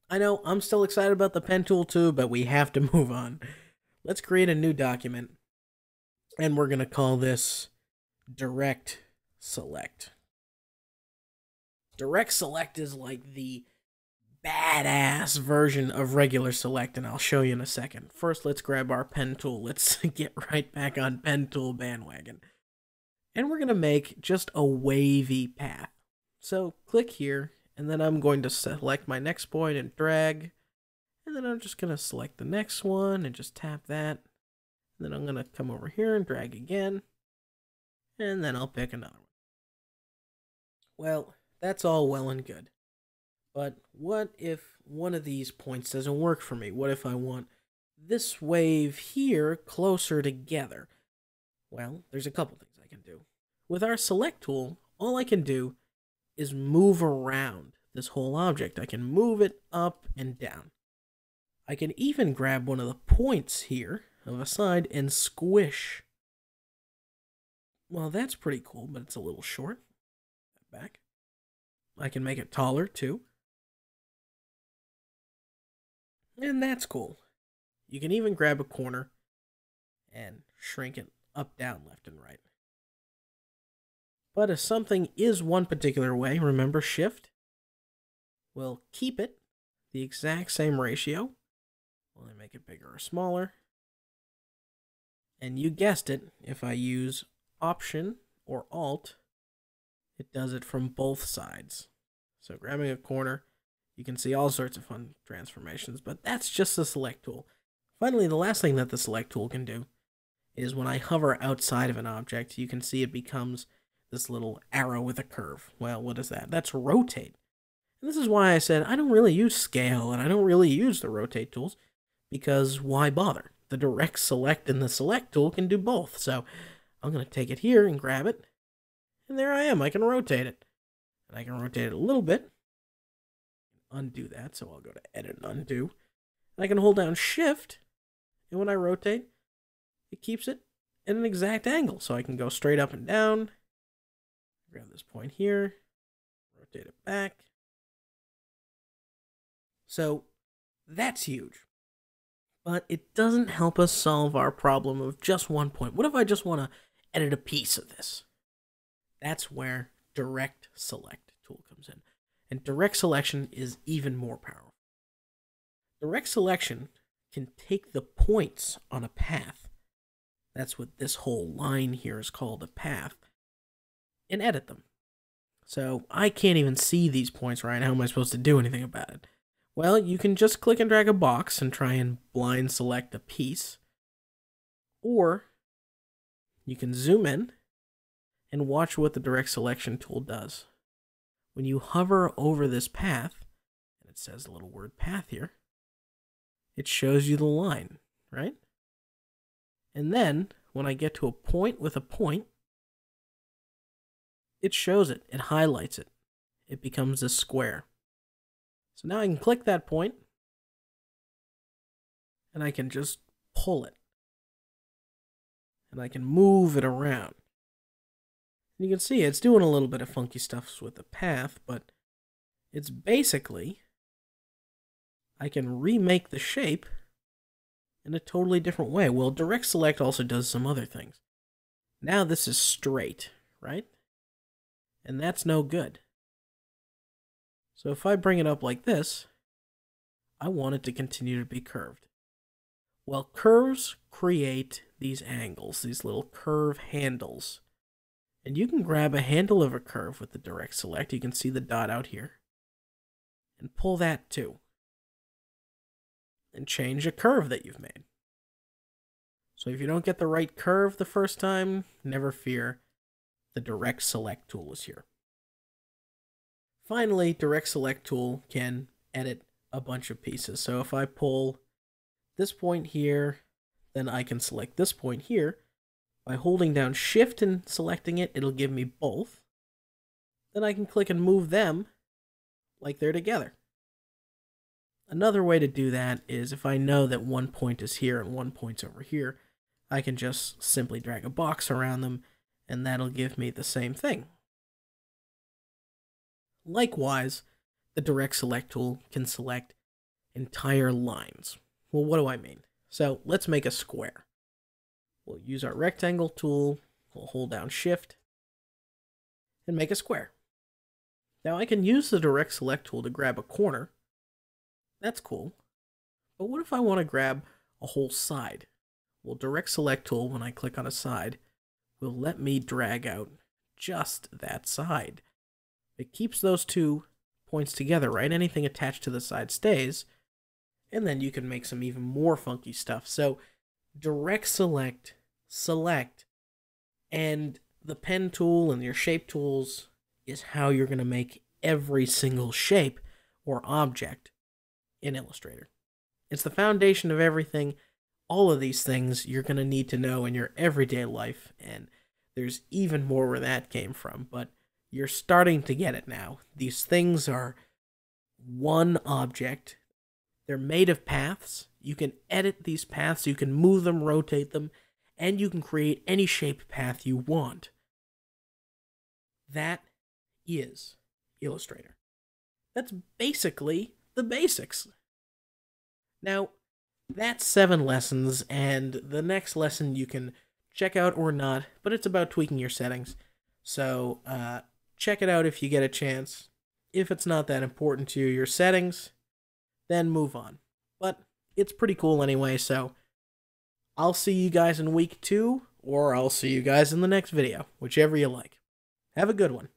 I know I'm still excited about the pen tool too, but we have to move on. Let's create a new document, and we're going to call this direct select. Direct select is like the badass version of regular select, and I'll show you in a second. First, let's grab our pen tool. Let's get right back on pen tool bandwagon. And we're going to make just a wavy path. So click here, and then I'm going to select my next point and drag. And then I'm just going to select the next one and just tap that. And then I'm going to come over here and drag again. And then I'll pick another one. Well, that's all well and good. But what if one of these points doesn't work for me? What if I want this wave here closer together? Well, there's a couple things I can do. With our select tool, all I can do is move around this whole object. I can move it up and down. I can even grab one of the points here of a side and squish. Well, that's pretty cool, but it's a little short. Back. I can make it taller too. And that's cool. You can even grab a corner and shrink it up, down, left, and right. But if something is one particular way, remember Shift will keep it the exact same ratio. Will I make it bigger or smaller? And you guessed it, if I use Option or Alt, it does it from both sides. So grabbing a corner, you can see all sorts of fun transformations, but that's just the select tool. Finally, the last thing that the select tool can do is when I hover outside of an object, you can see it becomes this little arrow with a curve. Well, what is that? That's rotate. And this is why I said I don't really use scale and I don't really use the rotate tools, because why bother? The direct select and the select tool can do both. So I'm going to take it here and grab it. And there I am. I can rotate it. And I can rotate it a little bit. Undo that. So I'll go to Edit and Undo. And I can hold down Shift. And when I rotate, it keeps it at an exact angle. So I can go straight up and down. Grab this point here. Rotate it back. So that's huge. But it doesn't help us solve our problem of just one point. What if I just want to edit a piece of this? That's where direct select tool comes in. And direct selection is even more powerful. Direct selection can take the points on a path. That's what this whole line here is called, a path. And edit them. So I can't even see these points right now. How am I supposed to do anything about it? Well, you can just click and drag a box and try and blind select a piece. Or you can zoom in and watch what the direct selection tool does. When you hover over this path, and it says the little word path here, it shows you the line, right? And then, when I get to a point with a point, it shows it, it highlights it. It becomes a square. So now I can click that point, and I can just pull it. And I can move it around. And you can see it's doing a little bit of funky stuff with the path, but it's basically, I can remake the shape in a totally different way. Well, direct select also does some other things. Now this is straight, right? And that's no good. So if I bring it up like this, I want it to continue to be curved. Well, curves create these angles, these little curve handles. And you can grab a handle of a curve with the direct select. You can see the dot out here. And pull that too. And change a curve that you've made. So if you don't get the right curve the first time, never fear. The direct select tool is here. Finally, direct select tool can edit a bunch of pieces. So if I pull this point here, then I can select this point here. By holding down Shift and selecting it, it'll give me both. Then I can click and move them like they're together. Another way to do that is if I know that one point is here and one point's over here, I can just simply drag a box around them, and that'll give me the same thing. Likewise, the direct select tool can select entire lines. Well, what do I mean? So let's make a square. We'll use our rectangle tool, we'll hold down shift, and make a square. Now I can use the direct select tool to grab a corner. That's cool. But what if I want to grab a whole side? Well, direct select tool, when I click on a side, will let me drag out just that side. It keeps those 2 points together, right? Anything attached to the side stays. And then you can make some even more funky stuff. So direct select, select, and the pen tool and your shape tools is how you're going to make every single shape or object in Illustrator. It's the foundation of everything. All of these things you're going to need to know in your everyday life, and there's even more where that came from, but you're starting to get it now. These things are one object. They're made of paths. You can edit these paths, you can move them, rotate them, and you can create any shape path you want. That is Illustrator. That's basically the basics. Now, that's 7 lessons, and the next lesson you can check out or not, but it's about tweaking your settings. So, check it out if you get a chance. If it's not that important to you, your settings, then move on. But it's pretty cool anyway, so I'll see you guys in week 2, or I'll see you guys in the next video, whichever you like. Have a good one.